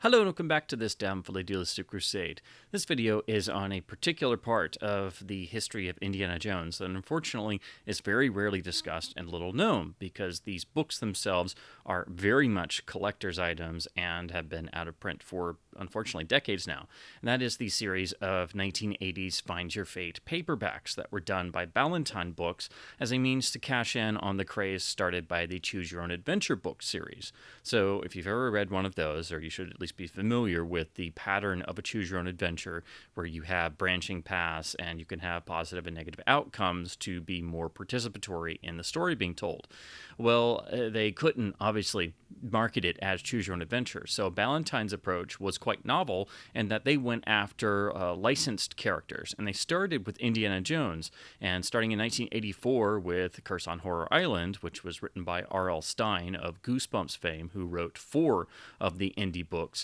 Hello and welcome back to this damnfully idealistic crusade. This video is on a particular part of the history of Indiana Jones that unfortunately is very rarely discussed and little known because these books themselves are very much collector's items and have been out of print for, unfortunately, decades now. And that is the series of 1980s Find Your Fate paperbacks that were done by Ballantine Books as a means to cash in on the craze started by the Choose Your Own Adventure book series. So if you've ever read one of those, or you should at least be familiar with the pattern of a choose your own adventure where you have branching paths and you can have positive and negative outcomes to be more participatory in the story being told. Well, they couldn't obviously market it as choose your own adventure. So Ballantyne's approach was quite novel in that they went after licensed characters, and they started with Indiana Jones, and starting in 1984 with Curse on Horror Island, which was written by R.L. Stine of Goosebumps fame, who wrote 4 of the Indy books.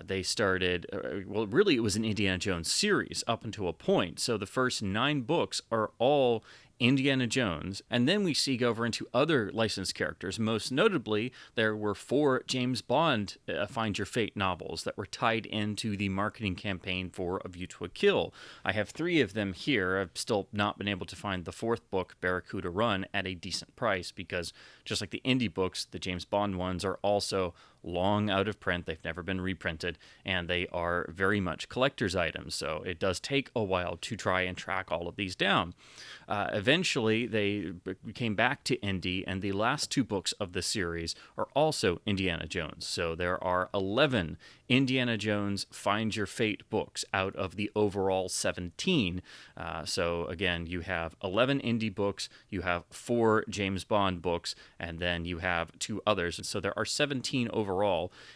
They started, well, really it was an Indiana Jones series up until a point. So the first 9 books are all Indiana Jones, and then we seek over into other licensed characters. Most notably, there were 4 James Bond Find Your Fate novels that were tied into the marketing campaign for A View to a Kill. I have 3 of them here. I've still not been able to find the 4th book, Barracuda Run, at a decent price because just like the Indy books, the James Bond ones are also long out of print. They've never been reprinted, and they are very much collector's items. So it does take a while to try and track all of these down. Eventually, they came back to Indy, and the last 2 books of the series are also Indiana Jones. So there are 11 Indiana Jones Find Your Fate books out of the overall 17. So again, you have 11 Indy books, you have 4 James Bond books, and then you have 2 others. And so there are 17 overall.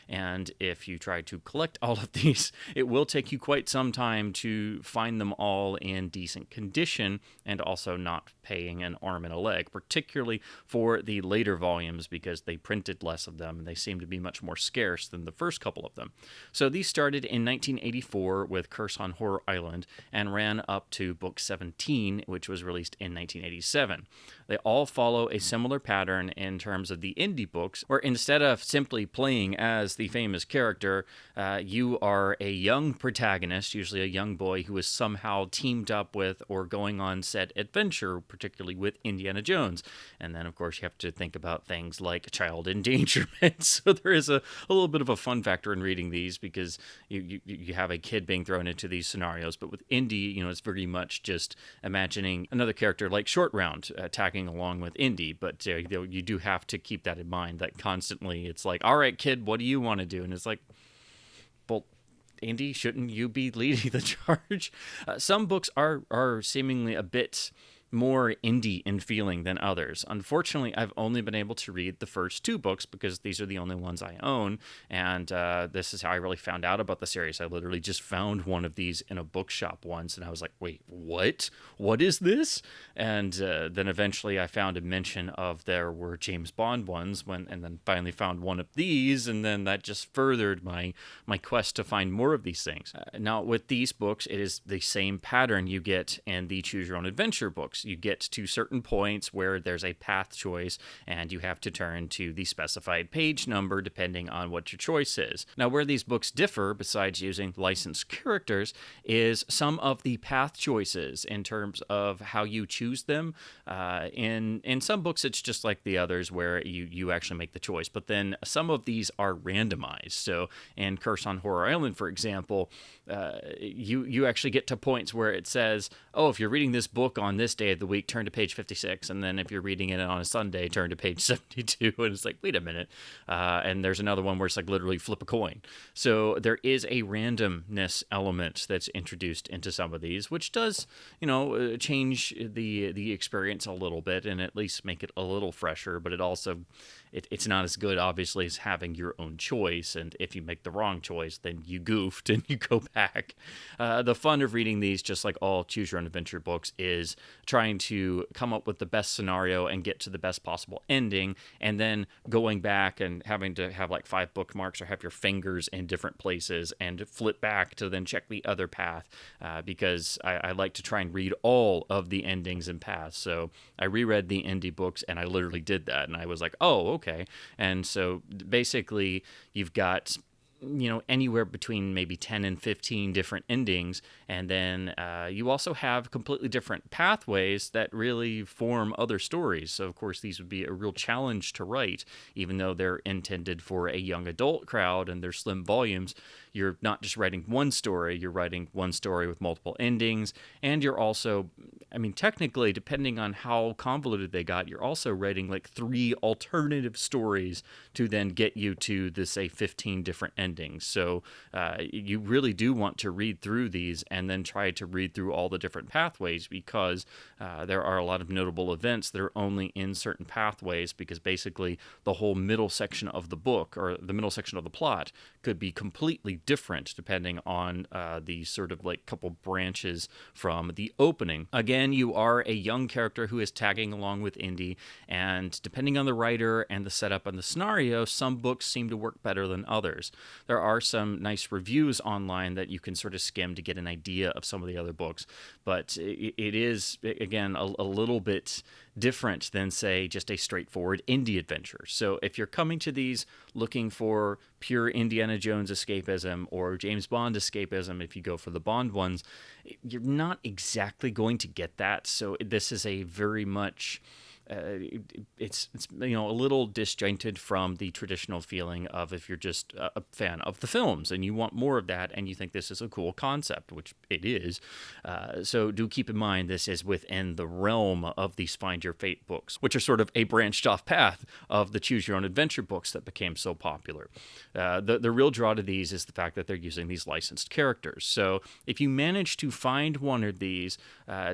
And if you try to collect all of these, it will take you quite some time to find them all in decent condition and also not paying an arm and a leg, particularly for the later volumes because they printed less of them and they seem to be much more scarce than the first couple of them. So these started in 1984 with Curse on Horror Island and ran up to book 17, which was released in 1987. They all follow a similar pattern in terms of the Indy books, where instead of simply playing as the famous character, you are a young protagonist, usually a young boy who is somehow teamed up with or going on said adventure, particularly with Indiana Jones. And then, of course, you have to think about things like child endangerment. So there is a little bit of a fun factor in reading these because you have a kid being thrown into these scenarios. But with Indy, it's very much just imagining another character like Short Round tagging along with Indy. But you do have to keep that in mind that constantly it's like, all right, kid, what do you want to do? And it's like, well, Indy, shouldn't you be leading the charge? Some books are seemingly a bit more indie in feeling than others. Unfortunately, I've only been able to read the first 2 books because these are the only ones I own, and this is how I really found out about the series. I literally just found one of these in a bookshop once, and I was like, wait, what? What is this? And then eventually I found a mention of there were James Bond ones, and then finally found one of these, and then that just furthered my quest to find more of these things. Now, with these books, it is the same pattern you get in the Choose Your Own Adventure books. You get to certain points where there's a path choice and you have to turn to the specified page number depending on what your choice is. Now, where these books differ, besides using licensed characters, is some of the path choices in terms of how you choose them. In some books, it's just like the others where you actually make the choice, but then some of these are randomized. So in Curse on Horror Island, for example, you actually get to points where it says, oh, if you're reading this book on this day of the week, turn to page 56, and then if you're reading it on a Sunday, turn to page 72, and it's like, wait a minute. And there's another one where it's like literally flip a coin. So there is a randomness element that's introduced into some of these, which does, change the experience a little bit and at least make it a little fresher, but it also it's not as good, obviously, as having your own choice, and if you make the wrong choice, then you goofed and you go back. The fun of reading these, just like all Choose Your Own Adventure books, is trying to come up with the best scenario and get to the best possible ending, and then going back and having to have like 5 bookmarks or have your fingers in different places and flip back to then check the other path, because I like to try and read all of the endings and paths. So I reread the Indy books, and I literally did that, and I was like, oh, okay. And so basically, you've got anywhere between maybe 10 and 15 different endings. And then you also have completely different pathways that really form other stories. So, of course, these would be a real challenge to write, even though they're intended for a young adult crowd and they're slim volumes. You're not just writing one story, you're writing one story with multiple endings. And you're also, technically, depending on how convoluted they got, you're also writing like 3 alternative stories to then get you to the, say, 15 different endings. So you really do want to read through these and then try to read through all the different pathways, because there are a lot of notable events that are only in certain pathways, because basically the whole middle section of the book or the middle section of the plot could be completely different depending on the sort of like couple branches from the opening. Again, you are a young character who is tagging along with Indy, and depending on the writer and the setup and the scenario, some books seem to work better than others. There are some nice reviews online that you can sort of skim to get an idea of some of the other books, but it is, again, a little bit different than, say, just a straightforward Indy adventure. So if you're coming to these looking for pure Indiana Jones escapism or James Bond escapism, if you go for the Bond ones, you're not exactly going to get that. So this is a very much... it's a little disjointed from the traditional feeling of if you're just a fan of the films and you want more of that and you think this is a cool concept, which it is. So do keep in mind this is within the realm of these Find Your Fate books, which are sort of a branched off path of the Choose Your Own Adventure books that became so popular. The real draw to these is the fact that they're using these licensed characters. So if you manage to find one of these,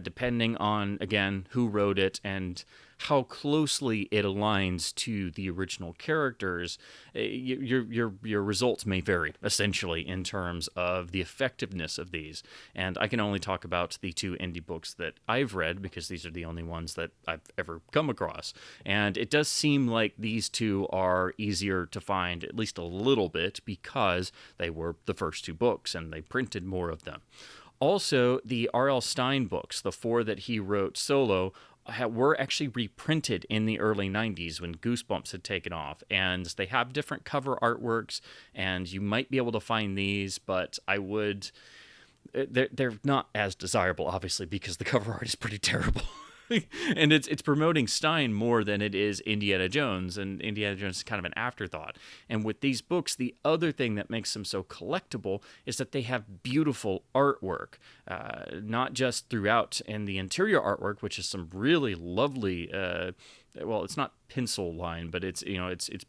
depending on, again, who wrote it and how closely it aligns to the original characters, your results may vary, essentially, in terms of the effectiveness of these. And I can only talk about the 2 indie books that I've read, because these are the only ones that I've ever come across. And it does seem like these 2 are easier to find, at least a little bit, because they were the first 2 books and they printed more of them. Also, the R.L. Stine books, the 4 that he wrote solo, were actually reprinted in the early 90s when Goosebumps had taken off, and they have different cover artworks, and you might be able to find these, but I would... They're not as desirable, obviously, because the cover art is pretty terrible. And it's promoting Stein more than it is Indiana Jones, and Indiana Jones is kind of an afterthought. And with these books, the other thing that makes them so collectible is that they have beautiful artwork, not just throughout in the interior artwork, which is some really lovely. Well, it's not pencil line, but it's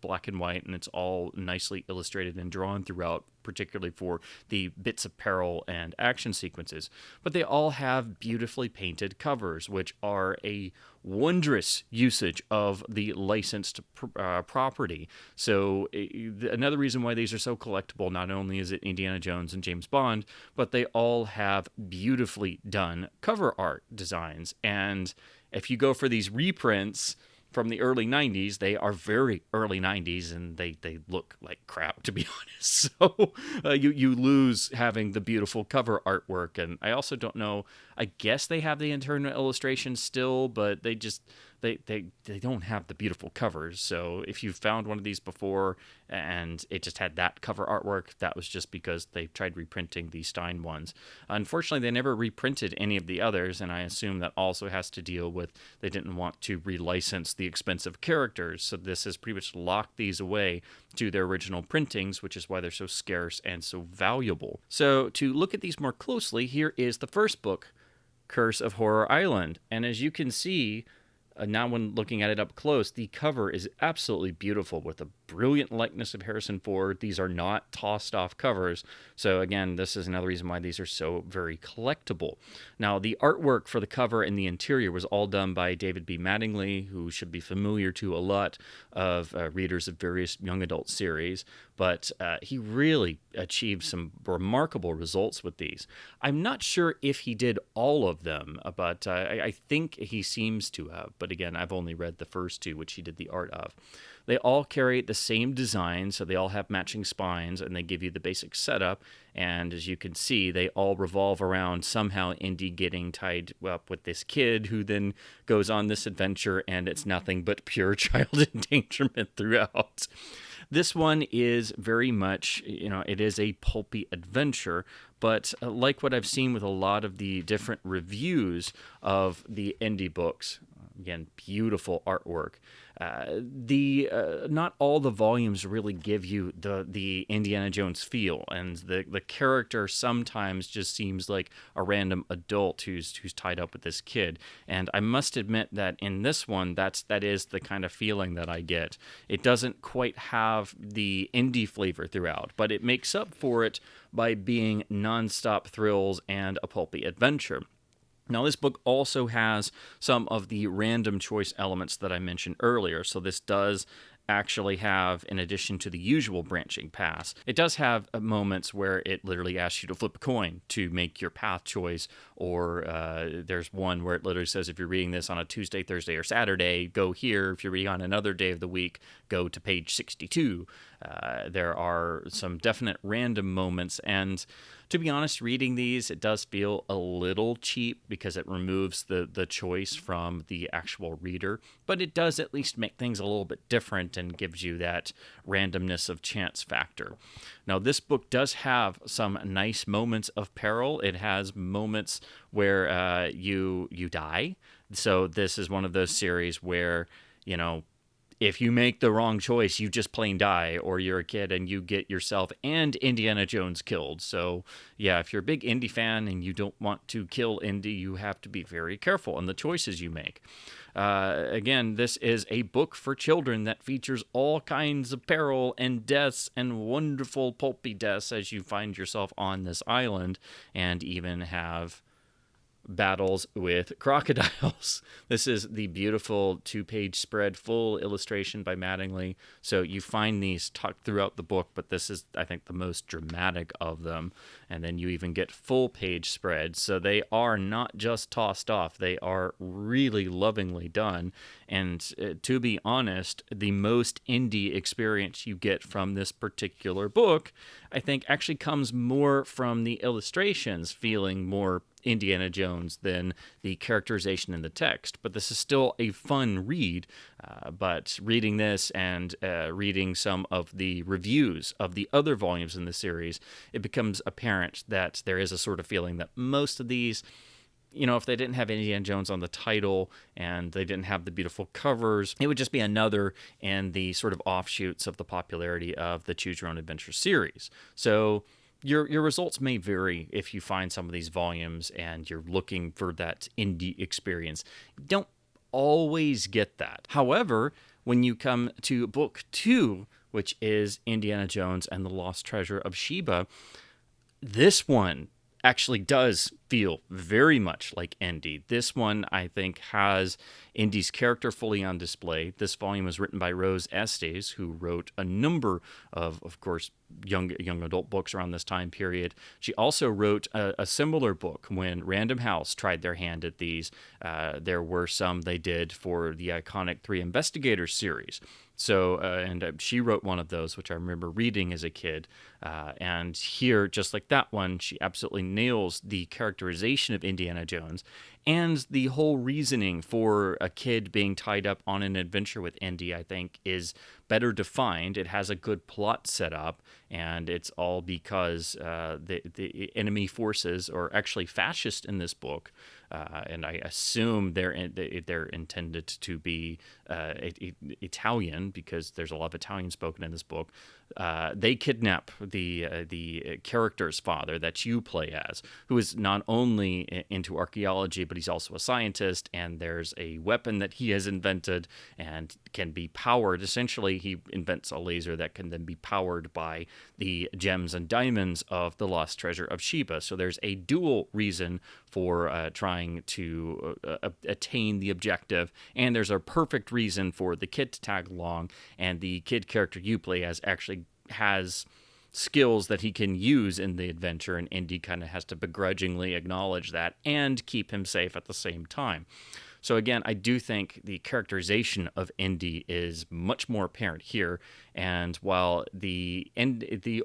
black and white, and it's all nicely illustrated and drawn throughout, particularly for the bits of peril and action sequences. But they all have beautifully painted covers, which are a wondrous usage of the licensed property. So another reason why these are so collectible, not only is it Indiana Jones and James Bond, but they all have beautifully done cover art designs. And if you go for these reprints from the early 90s, they are very early 90s, and they look like crap, to be honest. So you lose having the beautiful cover artwork. And I also don't know, I guess they have the internal illustrations still, but they don't have the beautiful covers. So if you found one of these before and it just had that cover artwork, that was just because they tried reprinting the Stein ones. Unfortunately, they never reprinted any of the others, and I assume that also has to deal with they didn't want to relicense the expensive characters. So this has pretty much locked these away to their original printings, which is why they're so scarce and so valuable. So to look at these more closely, here is the first book, Curse of Horror Island. And as you can see, now when looking at it up close, the cover is absolutely beautiful with a brilliant likeness of Harrison Ford. These are not tossed off covers. So again, this is another reason why these are so very collectible. Now, the artwork for the cover and the interior was all done by David B. Mattingly, who should be familiar to a lot of readers of various young adult series, but he really achieved some remarkable results with these. I'm not sure if he did all of them, but I think he seems to have. But again, I've only read the first 2, which he did the art of. They all carry the same design, so they all have matching spines, and they give you the basic setup. And as you can see, they all revolve around somehow Indy getting tied up with this kid who then goes on this adventure, and it's nothing but pure child endangerment throughout. This one is very much, it is a pulpy adventure, but like what I've seen with a lot of the different reviews of the Indy books, again, beautiful artwork. The not all the volumes really give you the Indiana Jones feel, and the character sometimes just seems like a random adult who's tied up with this kid. And I must admit that in this one, that is the kind of feeling that I get. It doesn't quite have the Indy flavor throughout, but it makes up for it by being nonstop thrills and a pulpy adventure. Now, this book also has some of the random choice elements that I mentioned earlier, so this does actually have, in addition to the usual branching paths, it does have moments where it literally asks you to flip a coin to make your path choice, or there's one where it literally says if you're reading this on a Tuesday, Thursday, or Saturday, go here. If you're reading on another day of the week, go to page 62. There are some definite random moments, and to be honest, reading these, it does feel a little cheap because it removes the choice from the actual reader, but it does at least make things a little bit different and gives you that randomness of chance factor. Now, this book does have some nice moments of peril. It has moments where you die. So this is one of those series where, if you make the wrong choice, you just plain die, or you're a kid and you get yourself and Indiana Jones killed. So, yeah, if you're a big Indy fan and you don't want to kill Indy, you have to be very careful in the choices you make. Again, this is a book for children that features all kinds of peril and deaths and wonderful pulpy deaths as you find yourself on this island, and even have battles with crocodiles. This is the beautiful 2-page spread, full illustration by Mattingly. So you find these tucked throughout the book, but this is, I think, the most dramatic of them. And then you even get full page spreads. So they are not just tossed off. They are really lovingly done. And to be honest, the most Indy experience you get from this particular book, I think, actually comes more from the illustrations feeling more Indiana Jones than the characterization in the text. But this is still a fun read. But reading this and reading some of the reviews of the other volumes in the series, it becomes apparent that there is a sort of feeling that most of these, if they didn't have Indiana Jones on the title and they didn't have the beautiful covers, it would just be another in the sort of offshoots of the popularity of the Choose Your Own Adventure series. So your results may vary if you find some of these volumes and you're looking for that Indy experience. Don't always get that. However, when you come to book 2, which is Indiana Jones and the Lost Treasure of Sheba, this one actually does feel very much like Indy. This one, I think, has Indy's character fully on display. This volume was written by Rose Estes, who wrote a number of course, young adult books around this time period. She also wrote a similar book when Random House tried their hand at these. There were some they did for the iconic Three Investigators series. So, and she wrote one of those, which I remember reading as a kid. And here, just like that one, she absolutely nails the characterization of Indiana Jones and the whole reasoning for a kid being tied up on an adventure with Indy, I think, is better defined. It has a good plot set up, and it's all because the enemy forces are actually fascist in this book. And I assume they're intended to be Italian, because there's a lot of Italian spoken in this book. They kidnap the character's father that you play as, who is not only into archaeology, but he's also a scientist, and there's a weapon that he has invented and can be powered. Essentially, he invents a laser that can then be powered by the gems and diamonds of the Lost Treasure of Sheba. So there's a dual reason for trying to attain the objective, and there's a perfect reason for the kid to tag along, and the kid character you play as actually has skills that he can use in the adventure, and Indy kind of has to begrudgingly acknowledge that and keep him safe at the same time. So again, I do think the characterization of Indy is much more apparent here, And while the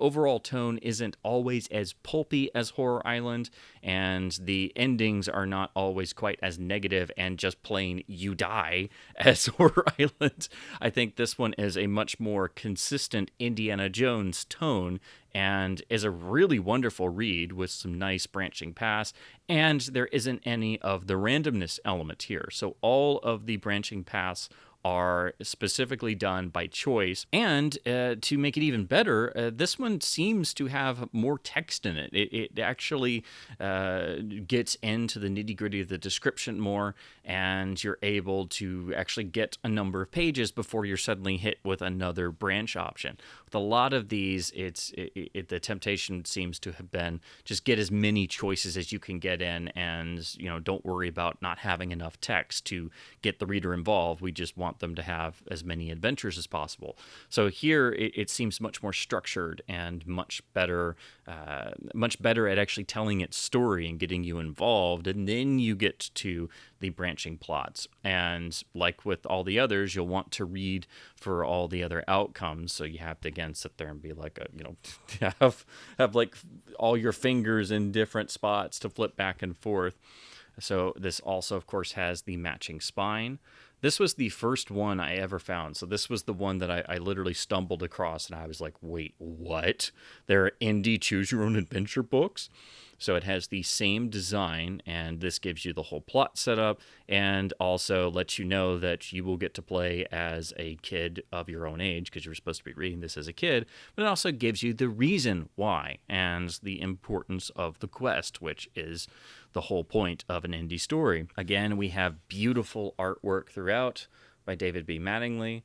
overall tone isn't always as pulpy as Horror Island, and the endings are not always quite as negative and just plain you die as Horror Island, I think this one is a much more consistent Indiana Jones tone and is a really wonderful read with some nice branching paths, and there isn't any of the randomness element here. So all of the branching paths are specifically done by choice. And to make it even better, this one seems to have more text in it. It actually gets into the nitty gritty of the description more, and you're able to actually get a number of pages before you're suddenly hit with another branch option. With a lot of these, the temptation seems to have been just get as many choices as you can get in, and don't worry about not having enough text to get the reader involved. We just want them to have as many adventures as possible. So here it seems much more structured and much better at actually telling its story and getting you involved, and then you get to the branching plots. And like with all the others, you'll want to read for all the other outcomes, so you have to again sit there and be like have like all your fingers in different spots to flip back and forth. So this also, of course, has the matching spine. This was the first one I ever found. So this was the one that I literally stumbled across, and I was like, wait, what? There are Indy Choose Your Own Adventure books? So it has the same design, and this gives you the whole plot setup and also lets you know that you will get to play as a kid of your own age because you're supposed to be reading this as a kid, but it also gives you the reason why and the importance of the quest, which is the whole point of an Indy story. Again, we have beautiful artwork throughout by David B. Mattingly.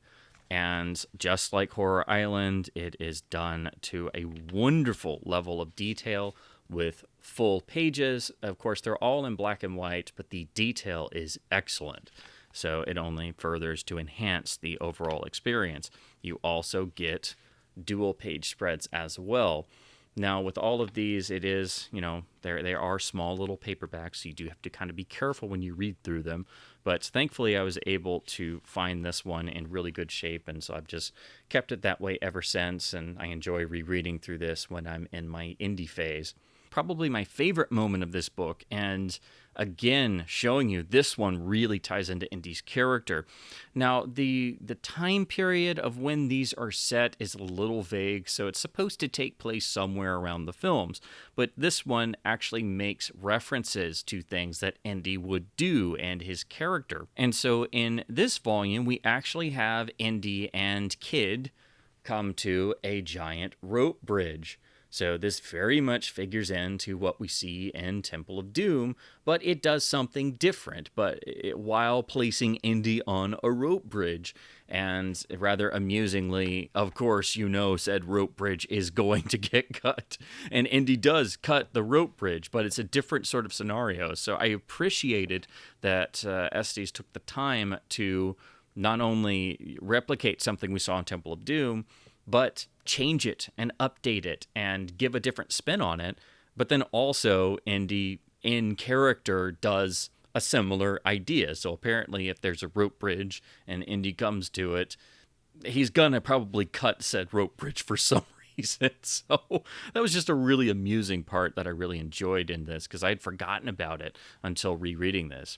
And just like Horror Island, it is done to a wonderful level of detail with full pages. Of course, they're all in black and white, but the detail is excellent. So it only furthers to enhance the overall experience. You also get dual page spreads as well. Now, with all of these, it is, they are small little paperbacks, so you do have to kind of be careful when you read through them. But thankfully, I was able to find this one in really good shape, and so I've just kept it that way ever since, and I enjoy rereading through this when I'm in my indie phase. Probably my favorite moment of this book, and again, showing you this one really ties into Indy's character. Now, the time period of when these are set is a little vague, so it's supposed to take place somewhere around the films, but this one actually makes references to things that Indy would do and his character. And so in this volume, we actually have Indy and Kid come to a giant rope bridge. So this very much figures into what we see in Temple of Doom, but it does something different, while placing Indy on a rope bridge. And rather amusingly, of course, said rope bridge is going to get cut. And Indy does cut the rope bridge, but it's a different sort of scenario. So I appreciated that Estes took the time to not only replicate something we saw in Temple of Doom, but change it and update it and give a different spin on it. But then also Indy in character does a similar idea. So apparently if there's a rope bridge and Indy comes to it, he's gonna probably cut said rope bridge for some reason. So that was just a really amusing part that I really enjoyed in this because I'd forgotten about it until rereading this.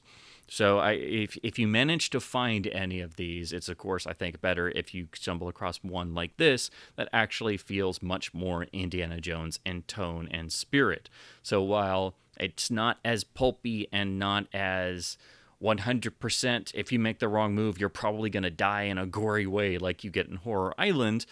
So if you manage to find any of these, it's of course, I think, better if you stumble across one like this that actually feels much more Indiana Jones in tone and spirit. So while it's not as pulpy and not as 100%, if you make the wrong move, you're probably going to die in a gory way like you get in Horror Island,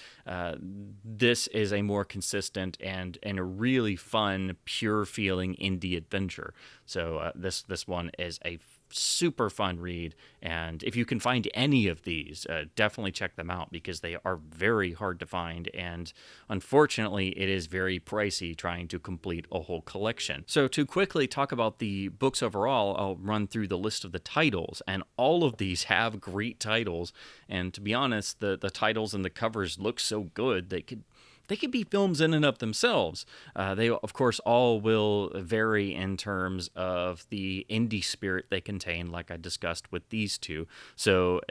this is a more consistent and a really fun, pure-feeling indie adventure. So this one is a super fun read, and if you can find any of these, definitely check them out because they are very hard to find, and unfortunately it is very pricey trying to complete a whole collection. So to quickly talk about the books overall, I'll run through the list of the titles, and all of these have great titles, and to be honest, the titles and the covers look so good they could they could be films in and of themselves. They, of course, all will vary in terms of the indie spirit they contain, like I discussed with these two. So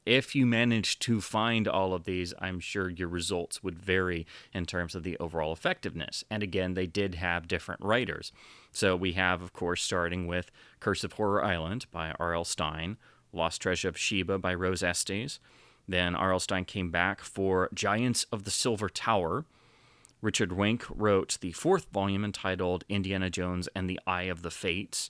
if you manage to find all of these, I'm sure your results would vary in terms of the overall effectiveness. And again, they did have different writers. So we have, of course, starting with Curse of Horror Island by R.L. Stine, Lost Treasure of Sheba by Rose Estes. Then R.L. Stine came back for Giants of the Silver Tower. Richard Wenk wrote the fourth volume entitled Indiana Jones and the Eye of the Fates.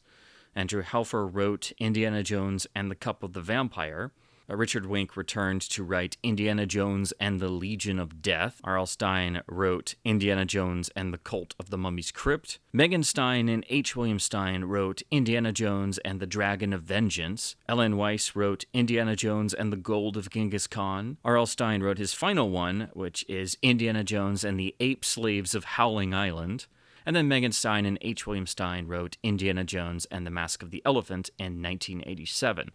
Andrew Helfer wrote Indiana Jones and the Cup of the Vampire. Richard Wenk returned to write Indiana Jones and the Legion of Death. R.L. Stine wrote Indiana Jones and the Cult of the Mummy's Crypt. Megan Stein and H. William Stein wrote Indiana Jones and the Dragon of Vengeance. Ellen Weiss wrote Indiana Jones and the Gold of Genghis Khan. R.L. Stine wrote his final one, which is Indiana Jones and the Ape Slaves of Howling Island. And then Megan Stein and H. William Stein wrote Indiana Jones and the Mask of the Elephant in 1987.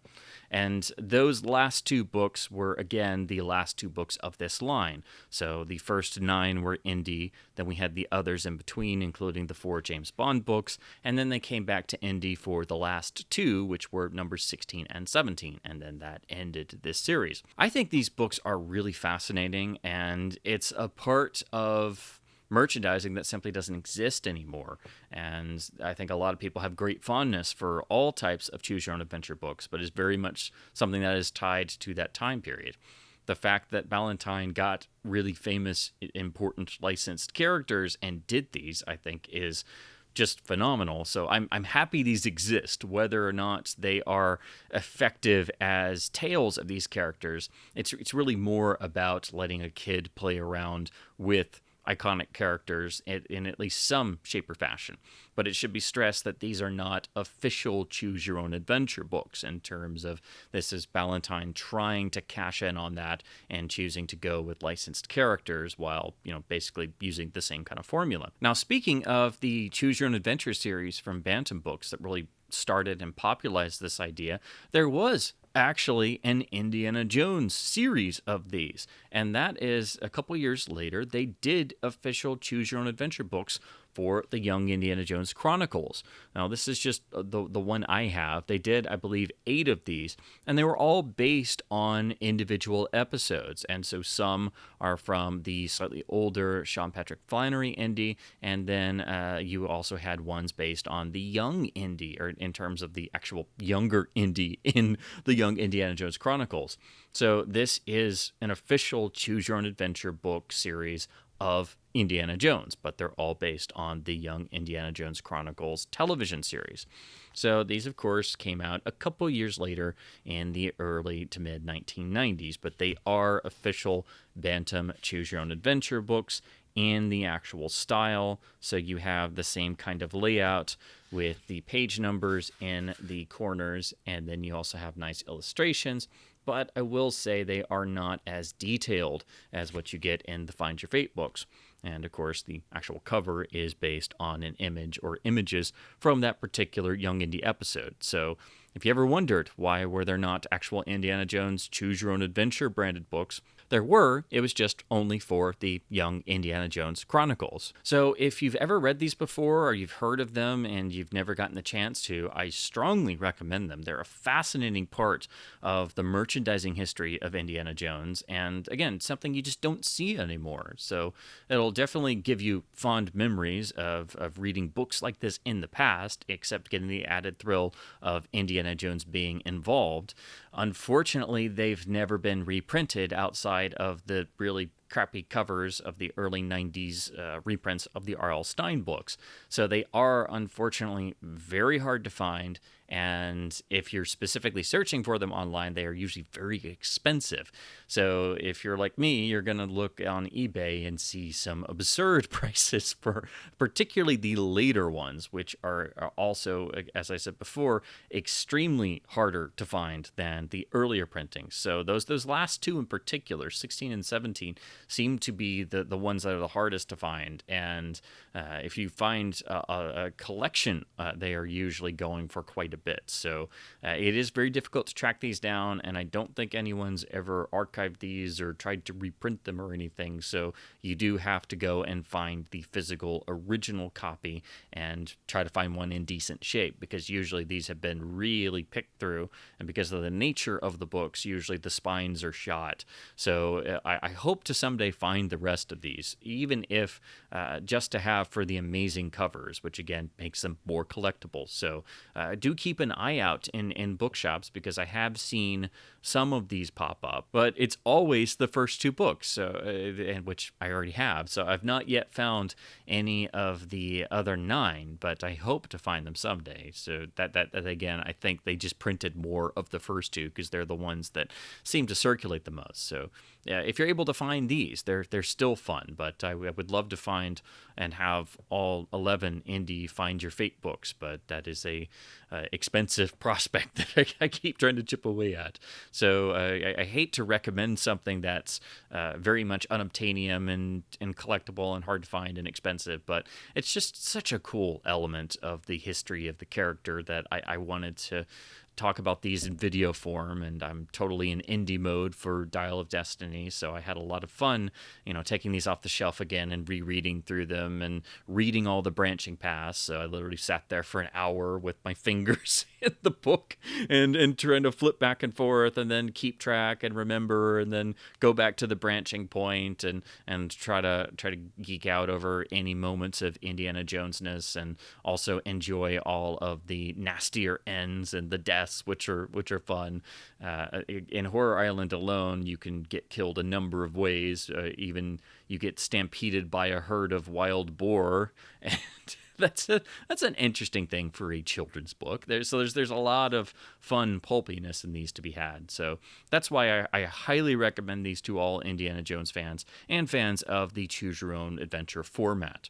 And those last two books were, again, the last two books of this line. So the first 9 were Indy, then we had the others in between, including the 4 James Bond books, and then they came back to Indy for the last 2, which were numbers 16 and 17, and then that ended this series. I think these books are really fascinating, and it's a part of merchandising that simply doesn't exist anymore. And I think a lot of people have great fondness for all types of choose your own adventure books, but is very much something that is tied to that time period. The fact that Ballantine got really famous, important licensed characters and did these, I think, is just phenomenal. So I'm happy these exist, whether or not they are effective as tales of these characters. It's really more about letting a kid play around with iconic characters in at least some shape or fashion. But it should be stressed that these are not official choose your own adventure books in terms of this is Ballantine trying to cash in on that and choosing to go with licensed characters while, basically using the same kind of formula. Now, speaking of the choose your own adventure series from Bantam Books that really started and popularized this idea, there was actually an Indiana Jones series of these. And that is a couple years later, they did official choose your own adventure books for the Young Indiana Jones Chronicles. Now, this is just the one I have. They did, I believe, 8 of these, and they were all based on individual episodes. And so some are from the slightly older Sean Patrick Flannery Indy, and then you also had ones based on the young Indy, or in terms of the actual younger Indy in the Young Indiana Jones Chronicles. So this is an official choose your own adventure book series of Indiana Jones, but they're all based on the Young Indiana Jones Chronicles television series. So these, of course, came out a couple years later in the early to mid 1990s, but they are official Bantam Choose Your Own Adventure books in the actual style. So you have the same kind of layout with the page numbers in the corners, and then you also have nice illustrations. But I will say they are not as detailed as what you get in the Find Your Fate books. And of course, the actual cover is based on an image or images from that particular Young Indy episode. So if you ever wondered why were there not actual Indiana Jones Choose Your Own Adventure branded books, there were. It was just only for the Young Indiana Jones Chronicles. So if you've ever read these before or you've heard of them and you've never gotten the chance to, I strongly recommend them. They're a fascinating part of the merchandising history of Indiana Jones, and again, something you just don't see anymore. So it'll definitely give you fond memories of reading books like this in the past, except getting the added thrill of Indiana Jones being involved. Unfortunately, they've never been reprinted outside of the really crappy covers of the early 90s reprints of the R.L. Stine books. So they are, unfortunately, very hard to find, and if you're specifically searching for them online, they are usually very expensive. So if you're like me, you're going to look on eBay and see some absurd prices for particularly the later ones, which are also, as I said before, extremely harder to find than the earlier printings. So those last two in particular, 16 and 17, seem to be the ones that are the hardest to find. And if you find a collection, they are usually going for quite a bit. So it is very difficult to track these down, and I don't think anyone's ever archived these or tried to reprint them or anything. So you do have to go and find the physical original copy and try to find one in decent shape, because usually these have been really picked through, and because of the nature of the books, usually the spines are shot. So I hope to someday find the rest of these, even if just to have for the amazing covers, which again makes them more collectible. So do keep an eye out in bookshops, because I have seen some of these pop up, but it's always the first two books, so and which I already have. So I've not yet found any of the other 9, but I hope to find them someday. So that again, I think they just printed more of the first two because they're the ones that seem to circulate the most. So if you're able to find these, they're still fun, but I would love to find and have all 11 Indy Find Your Fate books, but that is a expensive prospect that I keep trying to chip away at. So I hate to recommend something that's very much unobtainium and collectible and hard to find and expensive, but it's just such a cool element of the history of the character that I wanted to talk about these in video form. And I'm totally in indie mode for Dial of Destiny, so I had a lot of fun, taking these off the shelf again and rereading through them and reading all the branching paths. So I literally sat there for an hour with my fingers in the book and trying to flip back and forth and then keep track and remember and then go back to the branching point and try to geek out over any moments of Indiana Jonesness, and also enjoy all of the nastier ends and the deaths, which are fun. In Horror Island alone, you can get killed a number of ways. Even you get stampeded by a herd of wild boar, and that's an interesting thing for a children's book. There's a lot of fun pulpiness in these to be had. So that's why I highly recommend these to all Indiana Jones fans and fans of the Choose Your Own Adventure format.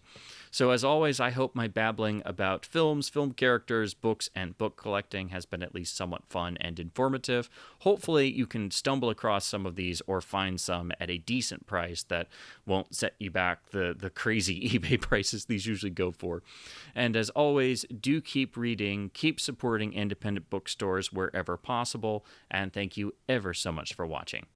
So as always, I hope my babbling about films, film characters, books, and book collecting has been at least somewhat fun and informative. Hopefully you can stumble across some of these or find some at a decent price that won't set you back the crazy eBay prices these usually go for. And as always, do keep reading, keep supporting independent bookstores wherever possible, and thank you ever so much for watching.